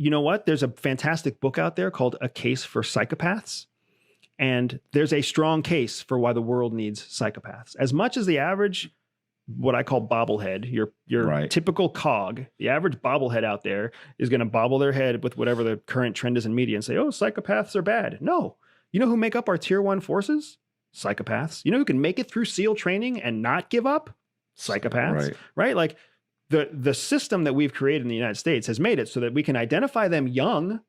you know what? There's a fantastic book out there called A Case for Psychopaths. And there's a strong case for why the world needs psychopaths. As much as the average, what I call bobblehead, your typical cog, the average bobblehead out there is going to bobble their head with whatever the current trend is in media and say, oh, psychopaths are bad. No. You know who make up our tier 1 forces? Psychopaths. You know who can make it through SEAL training and not give up? Psychopaths. Right? Like the system that we've created in the United States has made it so that we can identify them young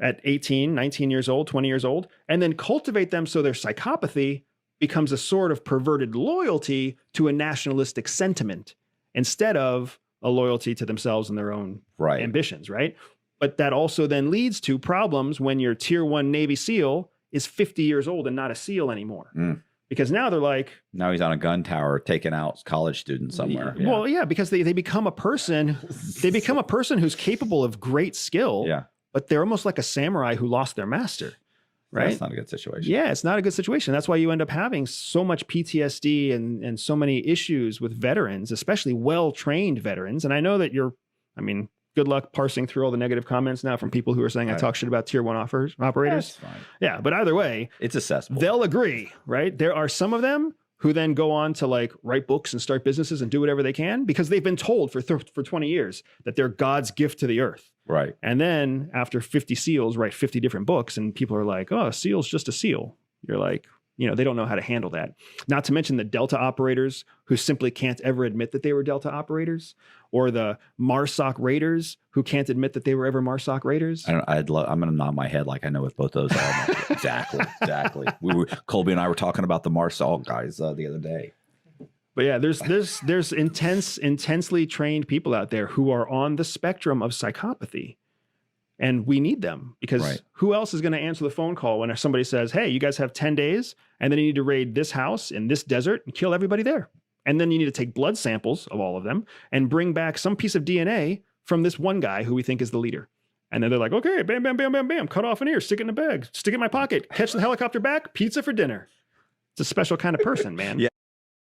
at 18, 19 years old, 20 years old, and then cultivate them so their psychopathy becomes a sort of perverted loyalty to a nationalistic sentiment instead of a loyalty to themselves and their own ambitions, right? But that also then leads to problems when your tier 1 Navy SEAL is 50 years old and not a SEAL anymore. Because now they're like... Now he's on a gun tower taking out college students somewhere. Yeah. Well, yeah, because they become a person, who's capable of great skill. Yeah. But they're almost like a samurai who lost their master, right? That's not a good situation. Yeah, it's not a good situation. That's why you end up having so much PTSD and so many issues with veterans, especially well-trained veterans. And I know that good luck parsing through all the negative comments now from people who are saying I talk shit about tier 1 operators. That's fine. Yeah, but either way, it's accessible. They'll agree, right? There are some of them who then go on to like write books and start businesses and do whatever they can because they've been told for 20 years that they're God's gift to the earth. Right. And then after 50 SEALs write 50 different books and people are like, oh, a SEAL's just a SEAL. You're like, they don't know how to handle that. Not to mention the Delta operators who simply can't ever admit that they were Delta operators, or the MARSOC Raiders who can't admit that they were ever MARSOC Raiders. I'm going to nod my head like I know what both those are. Exactly. Colby and I were talking about the MARSOC guys the other day. But yeah, there's intensely trained people out there who are on the spectrum of psychopathy. And we need them because who else is going to answer the phone call when somebody says, hey, you guys have 10 days and then you need to raid this house in this desert and kill everybody there. And then you need to take blood samples of all of them and bring back some piece of DNA from this one guy who we think is the leader. And then they're like, okay, bam, bam, bam, bam, bam, cut off an ear, stick it in a bag, stick it in my pocket, catch the helicopter back, pizza for dinner. It's a special kind of person, man. Yeah.